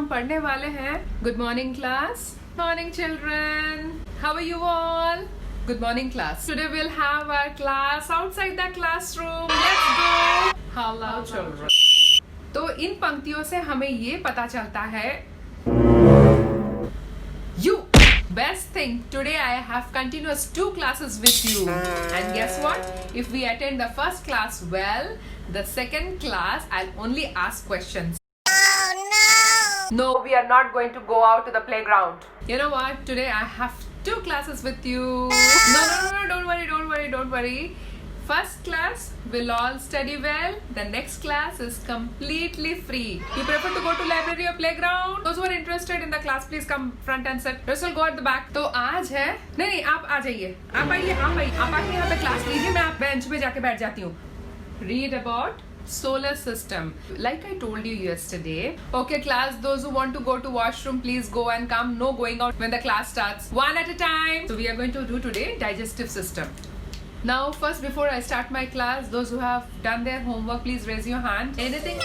हम पढ़ने वाले हैं good morning class. Morning children, how are you all? Good morning class. Today we'll have our class outside the classroom. Let's go. Hello children. तो इन पंक्तियों से हमें ये पता चलता है You best thing today I have continuous 2 classes with you. And guess what? If we attend the first class well, the second class I'll only ask questions. No, we are not going to go out to the playground. You know what? Today I have 2 classes with you. No, don't worry. First class will all study well. The next class is completely free. You prefer to go to library or playground? Those who are interested in the class, please come front and sit. Rest will go at the back. तो आज है नहीं आप आ जाइए. आप आइए यहाँ पे क्लास लीजिए. मैं आप बेंच पे जाके बैठ जाती हूँ. Read about solar system. Like I told you yesterday. Okay class, those who want to go to washroom, please go and come. No going out when the class starts. One at a time. So we are going to do today digestive system. Now first, before I start my class, those who have done their homework, please raise your hand. Anything?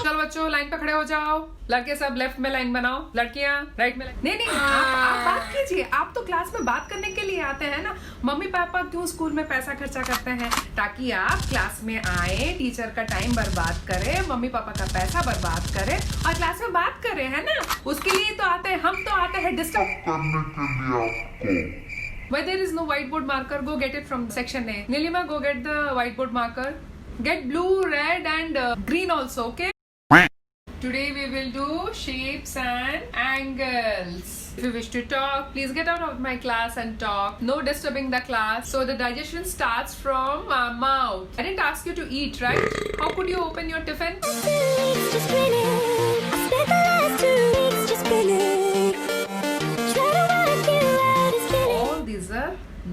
चलो बच्चों line पे खड़े हो जाओ. लड़के सब left में line बनाओ, लड़कियां राइट में. नहीं आप बात कीजिए. आप तो क्लास में बात करने के लिए आते हैं ना. मम्मी पापा क्यों स्कूल में पैसा खर्चा करते हैं? ताकि आप क्लास में आए, टीचर का टाइम बर्बाद करें, मम्मी पापा का पैसा बर्बाद करें और क्लास में बात करें, है ना. उसके लिए तो आते हैं. हम तो आते हैं डिस्टर्ब करने के लिए आपको. Why there is no whiteboard marker? Go get it from section A. Nilima, go get the whiteboard marker. Get blue, red and green also, okay? Today we will do shapes and angles. If you wish to talk, please get out of my class and talk. No disturbing the class. So the digestion starts from mouth. I didn't ask you to eat, right? How could you open your tiffin?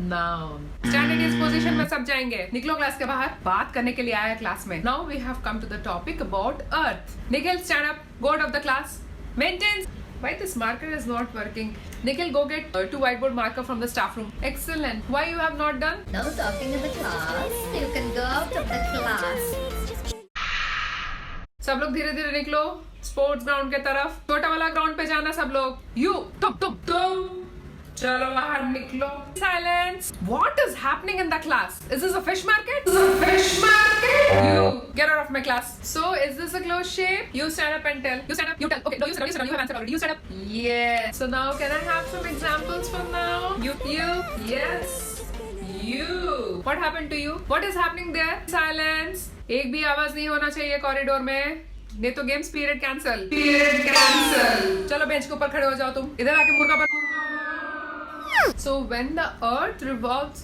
Noun. Standard is position में सब जाएंगे. निकलो class के बाहर. बात करने के लिए आया क्लास में. Now we have come to the topic about Earth. Nikhil, stand up. Go out of the class. Maintain. Why this marker is not working? Nikhil, go get 2 whiteboard marker from the staff room. Excellent. Why you have not done? No talking in the class. You can go out of the class. सब लोग धीरे धीरे निकलो. Sports ground के तरफ. छोटा वाला ground पे जाना सब लोग. You. तुम. चलो बाहर निकलो. Silence. What is happening in the class? Is this a fish market? This is a fish market. You get out of my class. So is this a closed shape? You stand up and tell. You stand up. You tell. Okay. No, you stand up. You have answered already. You stand up. Yes. So now can I have some examples for now? You. Yes. You. What happened to you? What is happening there? Silence. एक भी आवाज नहीं होना चाहिए corridor में. नहीं तो games period cancel. चलो बेंच के ऊपर खड़े हो जाओ तुम. इधर आके मुर्गा बनो. So when the earth revolves,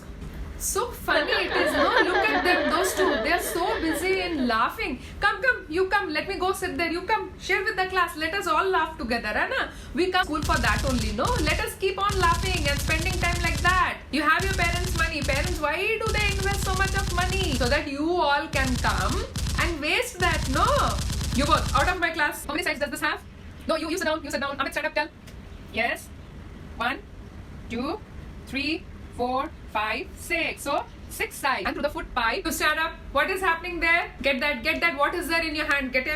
so funny it is, no? Look at them, those two. They are so busy in laughing. Come, you come. Let me go sit there. You come, share with the class. Let us all laugh together, है ना? We come school for that only, no? Let us keep on laughing and spending time like that. You have your parents' money. Parents, why do they invest so much of money? So that you all can come and waste that, no? You both out of my class. How many sides does this have? No, you sit down. You sit down. Amit, stand up. Tell. Yes. 1, 2, 3, 4, 5, 6. So 6 sides. And through the foot pipe. To stand up. What is happening there? Get that. What is there in your hand? Get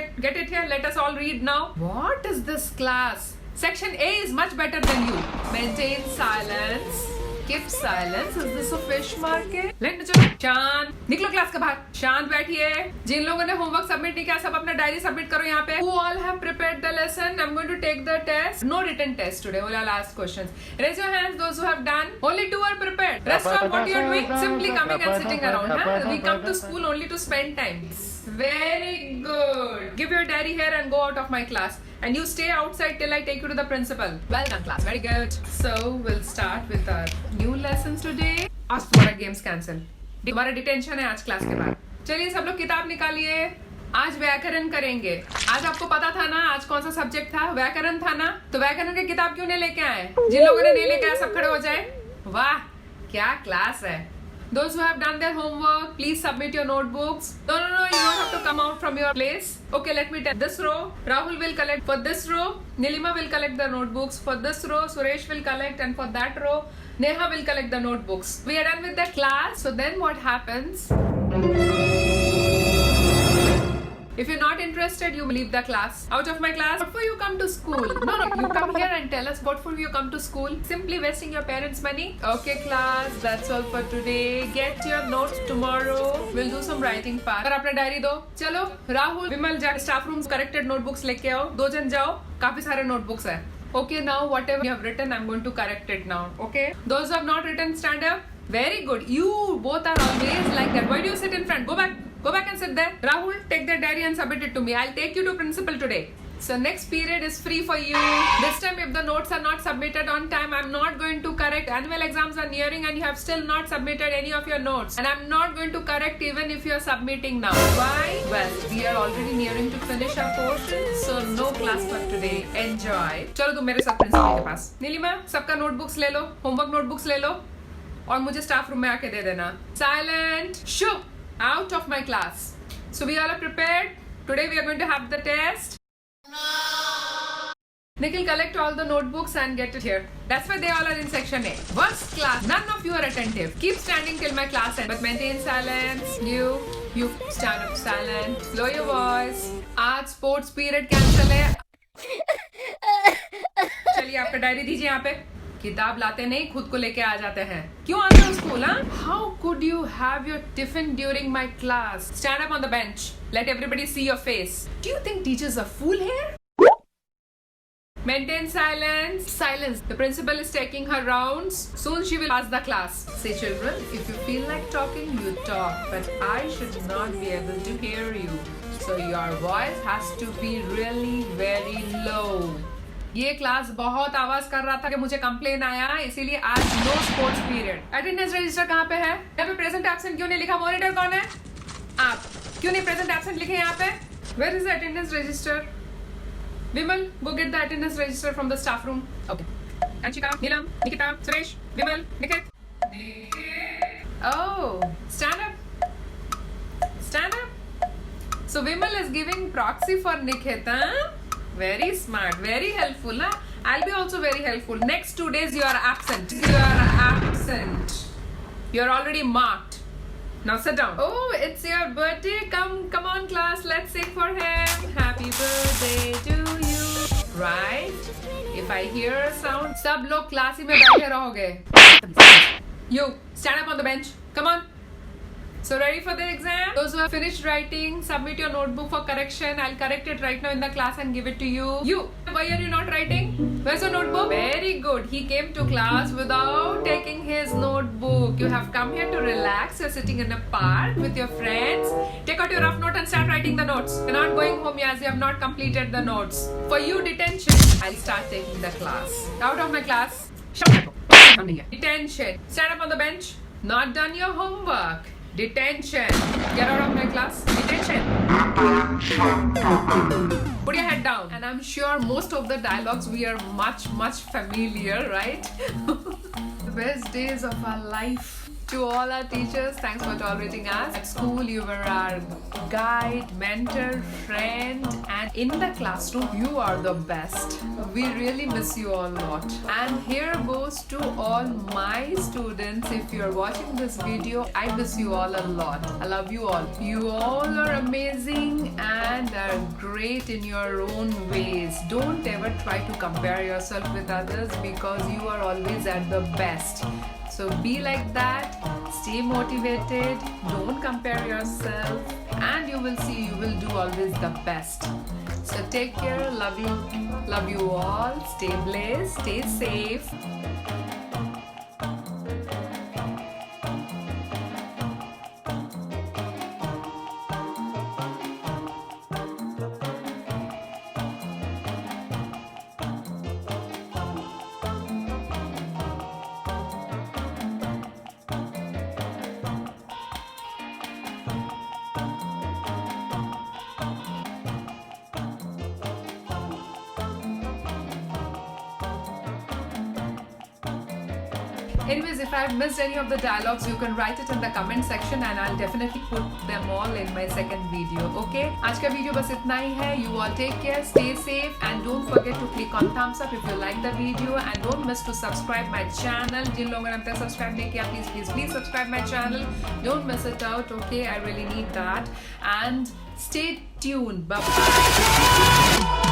it here. Let us all read now. What is this class? Section A is much better than you. Maintain silence. Keep silence. Is this a fish market? Let me चलो. शांत. निकलो class के बाहर. शांत बैठिए. जिन लोगों ने homework submit नहीं किया, सब अपना डायरी सबमिट करो यहाँ पे. Who all have prepared the lesson? I'm going to take the test. No written test today. Only I'll ask questions. Raise your hands. Those who have done. Only 2 are prepared. Rest all what you are doing? Simply coming and sitting around. Huh? We come to school only to spend time. Very good. Give your diary here and go out of my class. And you stay outside till I take you to the principal. Well done class. Very good. So we'll start with our new lessons today. आज तुम्हारा games cancel. तुम्हारा detention है आज class के बाद. चलिए सब लोग किताब निकालिए. आज व्याकरण करेंगे. आज आपको पता था ना आज कौन सा सब्जेक्ट था? व्याकरण था ना. तो व्याकरण की किताब क्यों नहीं लेके आए? जिन लोगों ने नहीं लेके आए सब खड़े हो जाए. वाह क्या क्लास है. Those who have done their homework, please submit your notebooks. No, you don't have to come out from your place. Okay, let me tell. This row, Rahul will collect. For this row, Nilima will collect the notebooks. For this row, Suresh will collect. And for that row, Neha will collect the notebooks. We are done with the class. So then what happens? If you're not interested, you leave the class. Out of my class. What for you come to school? No, you come here and tell us what for you come to school. Simply wasting your parents' money. Okay, class, that's all for today. Get your notes tomorrow. We'll do some writing part. और अपना diary दो. चलो, राहुल, विमल, जा staff room corrected notebooks लेके आओ. 2 जन जाओ. काफी सारे नोटबुक्स है. Okay, now whatever you have written, I'm going to correct it now. Okay? Those who have not written, stand up. Very good. You both are always like that. Why do you sit in front? Go back. Go back and sit there. Rahul, take that diary and submit it to me. I'll take you to principal today. So next period is free for you. This time if the notes are not submitted on time, I'm not going to correct. Annual exams are nearing and you have still not submitted any of your notes. And I'm not going to correct even if you're submitting now. Why? Well, we are already nearing to finish our portion. So no class for today. Enjoy. चलो तुम मेरे साथ principal के पास. नीलिमा, सबका notebooks ले लो. Homework notebooks ले लो. और मुझे स्टाफ रूम में आके दे देना. Silent. Shoo! Out of my class. So we all are prepared. Today we are going to have the test. Nikhil, collect all the notebooks and get it here. That's why they all are in section A. Worst class. None of you are attentive. Keep standing till my class ends. But maintain silence. You stand up silent. Lower your voice. आज sports period cancel है. चलिए आपका diary दीजिए यहाँ पे. किताब लाते नहीं, खुद को लेके आ जाते हैं. क्यों आते हो school? How could you have your tiffin during my class? Stand up on the bench. Let everybody see your face. Do you think teachers are fool here? Maintain silence. Silence. The principal is taking her rounds. Soon she will ask the class. Say, children, if you feel like talking, you talk. But I should not be able to hear you. So your voice has to be really very low. ये class बहुत आवाज कर रहा था कि मुझे complain आया, इसीलिए आज no sports period. Attendance register कहाँ पे है? यहाँ पे प्रेजेंट एब्सेंट क्यों नहीं लिखा? मॉनिटर कौन है? आप. क्यों नहीं प्रेजेंट एब्सेंट लिखे यहाँ पे? Where is the attendance register? Vimal, go get the attendance register from the staff room. Okay. Anshika, Neelam, Nikita, Suresh, Vimal, Nikit. Oh, stand up. Stand up. So Vimal is giving proxy for Nikit, huh? Very smart, very helpful, huh? I'll be also very helpful. Next 2 days you are absent. You are absent. You're already marked. Now sit down. Oh, it's your birthday. Come on class. Let's sing for him. Happy birthday to you. Right? If I hear a sound, सब लोग class में बैठे रहोगे. You, stand up on the bench. Come on. So ready for the exam? Those who have finished writing, submit your notebook for correction. I'll correct it right now in the class and give it to you. You, why are you not writing? Where's your notebook? Very good. He came to class without taking his notebook. You have come here to relax. You're sitting in a park with your friends. Take out your rough note and start writing the notes. You're not going home as you have not completed the notes. For you, detention. I'll start taking the class. Out of my class. Shut up. Detention. Stand up on the bench. Not done your homework. Detention. Get out of my class. Detention. Put your head down. And I'm sure most of the dialogues we are much familiar, right? The best days of our life. To all our teachers, thanks for tolerating us. At school, you were our guide, mentor, friend, and in the classroom, you are the best. We really miss you all a lot. And here goes to all my students. If you're watching this video, I miss you all a lot. I love you all. You all are amazing and are great in your own ways. Don't ever try to compare yourself with others because you are always at the best. So be like that, stay motivated, don't compare yourself, and you will see you will do always the best. So take care, love you all, stay blessed, stay safe. Anyways, if I've missed any of the dialogues, you can write it in the comment section and I'll definitely put them all in my second video. Okay? आज का video बस इतना ही है. You all take care, stay safe and don't forget to click on thumbs up if you like the video and don't miss to subscribe my channel. जिन लोगों ने अब तक subscribe नहीं किया, please subscribe my channel. Don't miss it out. Okay? I really need that. And stay tuned. Bye bye.